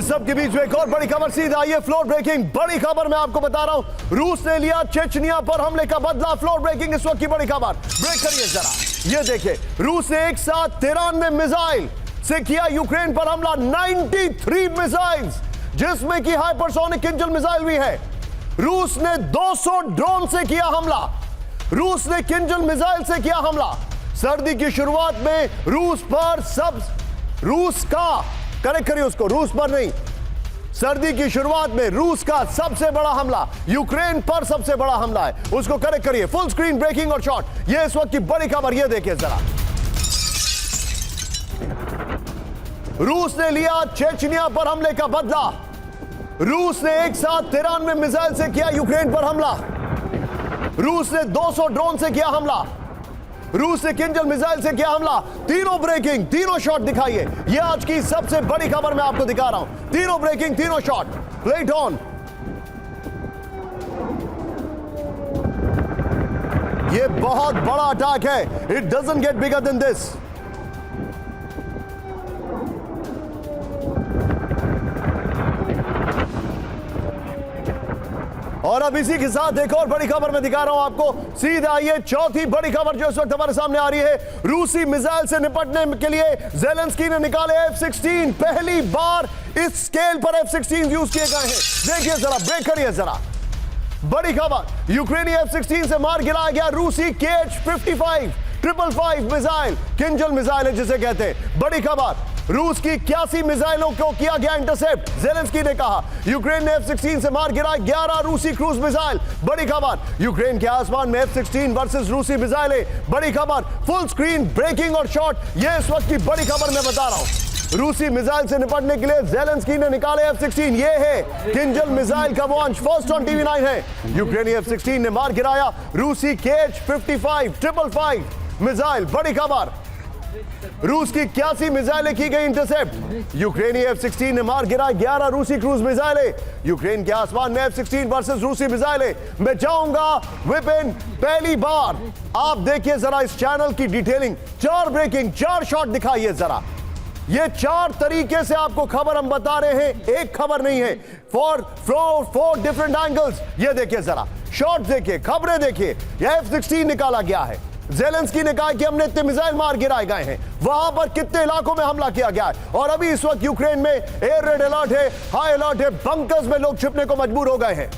इस सब के बीच में एक और बड़ी खबर सीधा आई है, फ्लोर ब्रेकिंग बड़ी खबर मैं आपको बता रहा हूं। रूस ने लिया चेचनिया पर हमले का बदला, फ्लोर ब्रेकिंग इस वक्त की बड़ी खबर। ब्रेक करिए जरा, ये देखिए, रूस ने एक साथ 93 मिसाइल से किया यूक्रेन पर हमला। 93 मिसाइल्स, जिसमें कि हाइपरसोनिक किंजल मिसाइल भी है। रूस ने 200 ड्रोन से किया हमला, रूस ने किंजल मिसाइल से किया हमला। सर्दी की शुरुआत में रूस का करेक्ट करिए उसको, रूस पर नहीं, सर्दी की शुरुआत में रूस का सबसे बड़ा हमला यूक्रेन पर सबसे बड़ा हमला है, उसको करेक्ट करिए। फुल स्क्रीन ब्रेकिंग और शॉट, ये इस वक्त की बड़ी खबर, ये देखिए जरा। रूस ने लिया चेचनिया पर हमले का बदला। रूस ने एक साथ 93 मिसाइल से किया यूक्रेन पर हमला। रूस ने 200 ड्रोन से किया हमला। रूस ने किंजल मिसाइल से किया हमला। तीनों ब्रेकिंग, तीनों शॉट दिखाइए। ये आज की सबसे बड़ी खबर मैं आपको दिखा रहा हूं। तीनों ब्रेकिंग, तीनों शॉट, प्ले इट ऑन। ये बहुत बड़ा अटैक है, it doesn't get bigger than this. और अब इसी के साथ एक और बड़ी खबर मैं दिखा रहा हूं आपको। सीधा आइए, चौथी बड़ी खबर जो इस वक्त हमारे सामने आ रही है। रूसी मिसाइल से निपटने के लिए ज़ेलेंस्की ने निकाले F-16। पहली बार इस स्केल पर F-16 यूज किए गए हैं। देखिए जरा, ब्रेक करिए जरा, बड़ी खबर। यूक्रेनी F-16 से मार गिराया गया रूसी KH-55 555 मिसाइल, किंजल मिसाइल है जिसे कहते हैं। बड़ी खबर, रूस की 81 मिसाइलों को किया गया इंटरसेप्ट। ज़ेलेंस्की ने कहा यूक्रेन ने F-16 से मार गिराए 11 रूसी क्रूज मिसाइल। बड़ी खबर, यूक्रेन के आसमान में F-16 वर्सेस रूसी मिसाइलें। बड़ी खबर, फुल स्क्रीन ब्रेकिंग और शॉट, ये इस वक्त की बड़ी खबर मैं बता रहा हूं। रूसी मिसाइल से निपटने के लिए ज़ेलेंस्की ने निकाले F-16। ये है किंजल मिसाइल का लॉन्च, फर्स्ट ऑन TV9 है। यूक्रेनी F-16 ने मार गिराया रूसी KH-55 555 मिसाइल। बड़ी खबर, रूस की 81 मिसाइलें की गई इंटरसेप्ट। यूक्रेनी F-16 ने मार गिरा 11 रूसी क्रूज मिसाइलें। यूक्रेन के आसमान में F-16 वर्सेस रूसी मिसाइलें। मैं जाऊंगा विपिन, पहली बार आप देखिए जरा इस चैनल की डिटेलिंग। 4 ब्रेकिंग, 4 शॉट दिखाइए जरा। ये 4 तरीके से आपको खबर हम बता रहे हैं, एक खबर नहीं है। 4 डिफरेंट एंगल्स। ये देखिए जरा, शॉट देखिए, खबरें देखिए। यह F-16 निकाला गया है। ज़ेलेंस्की ने कहा कि हमने इतने मिसाइल मार गिराए गए हैं, वहां पर कितने इलाकों में हमला किया गया है। और अभी इस वक्त यूक्रेन में एयर रेड अलर्ट है, हाई अलर्ट है, बंकर्स में लोग छिपने को मजबूर हो गए हैं।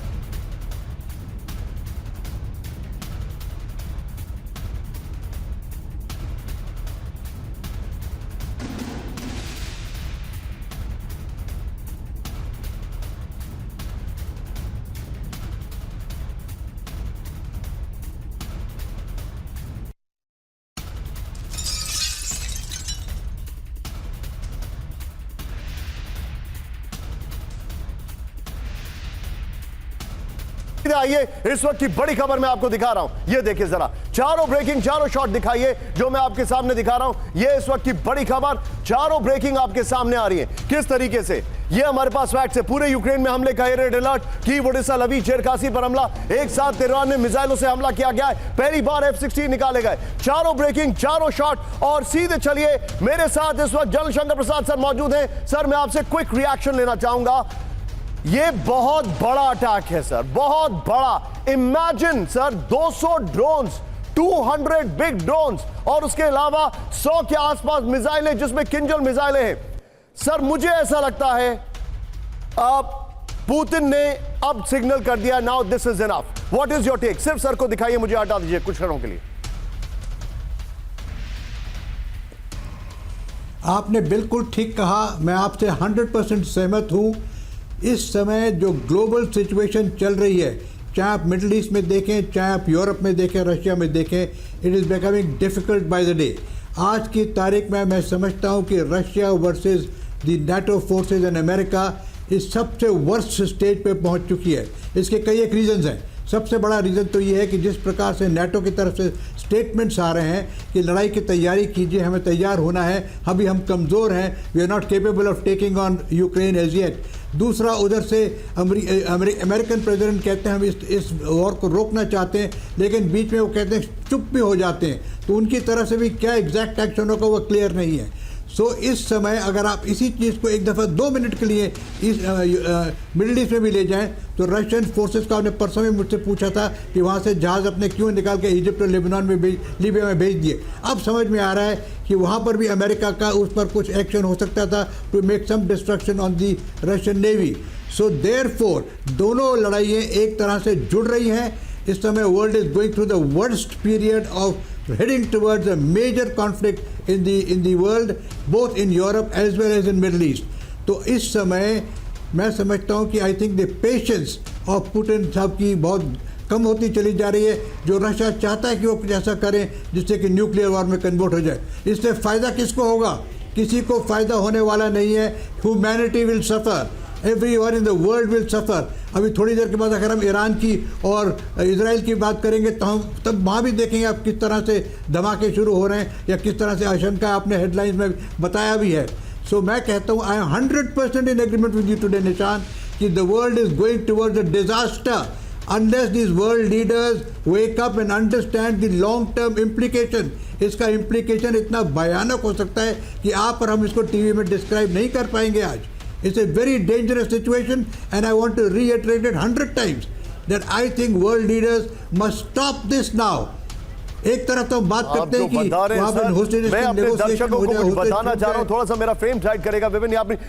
आइए, इस वक्त की बड़ी खबर मैं आपको दिखा रहा हूं। ये देखिए जरा, चारों ब्रेकिंग, चारों शॉट दिखाइए जो मैं आपके सामने दिखा रहा हूं। ये इस वक्त की बड़ी खबर, चारों ब्रेकिंग आपके सामने आ रही है। किस तरीके से ये हमारे पास फैक्ट्स है। पूरे यूक्रेन में हमले का रेड अलर्ट, कीव, ओडेसा, लवी, चेरकासी पर हमला। एक साथ 93 मिसाइलों से हमला किया गया है। पहली बार F-16 निकाले गए। चारों ब्रेकिंग, चारों शॉट। और सीधे चलिए, मेरे साथ इस वक्त जनरल शंकर प्रसाद सर मौजूद हैं। सर, मैं आपसे क्विक रिएक्शन लेना चाहूंगा। ये बहुत बड़ा अटैक है सर, बहुत बड़ा। Imagine sir, 200 drones, 200 big drones और उसके अलावा 100 के आसपास मिसाइलें, जिसमें किंजल मिसाइलें हैं। सर, मुझे ऐसा लगता है अब पुतिन ने अब सिग्नल कर दिया, now this is enough. What is your take? सिर्फ सर को दिखाइए, मुझे हटा दीजिए कुछ क्षणों के लिए। आपने बिल्कुल ठीक कहा, मैं आपसे 100% सहमत हूं। इस समय जो ग्लोबल सिचुएशन चल रही है, चाहे आप मिडिल ईस्ट में देखें, चाहे आप यूरोप में देखें, रशिया में देखें, it is becoming difficult by the day. आज की तारीख में मैं समझता हूं कि Russia versus the NATO forces and America इस सबसे वर्स्ट स्टेज पे पहुंच चुकी है। इसके कई एक रीजंस हैं। सबसे बड़ा रीज़न तो ये है कि जिस प्रकार से नाटो की तरफ से स्टेटमेंट्स आ रहे हैं कि लड़ाई की तैयारी कीजिए, हमें तैयार होना है, अभी हम कमज़ोर हैं, we are not capable of taking on Ukraine as yet. दूसरा, उधर से अमेरिकन प्रेसिडेंट कहते हैं हम इस वॉर को रोकना चाहते हैं, लेकिन बीच में वो कहते हैं चुप भी हो जाते हैं। तो उनकी तरफ से भी क्या एग्जैक्ट एक्शन होगा वो क्लियर नहीं है। सो इस समय अगर आप इसी चीज़ को एक दफ़ा 2 मिनट के लिए इस मिडिल ईस्ट में भी ले जाएं तो रशियन फोर्सेस का, आपने परसों में मुझसे पूछा था कि वहाँ से जहाज़ अपने क्यों निकाल के इजिप्ट और लेबनान में लीबिया में भेज दिए। अब समझ में आ रहा है कि वहाँ पर भी अमेरिका का उस पर कुछ एक्शन हो सकता था to make some destruction on the Russian navy. So therefore दोनों लड़ाइयाँ एक तरह से जुड़ रही हैं। इस समय world is going through the worst period of heading towards a major conflict in the world, both in Europe as well as in Middle East. तो इस समय मैं समझता हूँ कि I think the patience of Putin साहब की बहुत कम होती चली जा रही है। जो रशिया चाहता है कि वो कुछ ऐसा करें जिससे कि न्यूक्लियर वॉर में कन्वर्ट हो जाए। इससे फ़ायदा किसको होगा? किसी को फ़ायदा होने वाला नहीं है। Humanity will suffer, everyone in the world will suffer. अभी थोड़ी देर के बाद अगर हम ईरान की और इजराइल की बात करेंगे तो हम तब वहाँ भी देखेंगे आप किस तरह से धमाके शुरू हो रहे हैं या किस तरह से आशंका आपने हेडलाइंस में बताया भी है। सो मैं कहता हूँ I am 100% in agreement with you today निशान कि the world is going towards a disaster unless these world leaders wake up and understand the long term implication। इसका implication इतना भयानक हो सकता है कि आप और हम इसको टीवी में डिस्क्राइब नहीं कर पाएंगे आज। It's a very dangerous situation and I want to reiterate it 100 times that I think world leaders must stop this now। एक तरफ तो बात करते हैं कि वहाँ पर मैं अपने दर्शकों को कुछ बताना चाह रहा हूँ, थोड़ा सा मेरा फ्रेम टाइट करेगा विपिन। आपने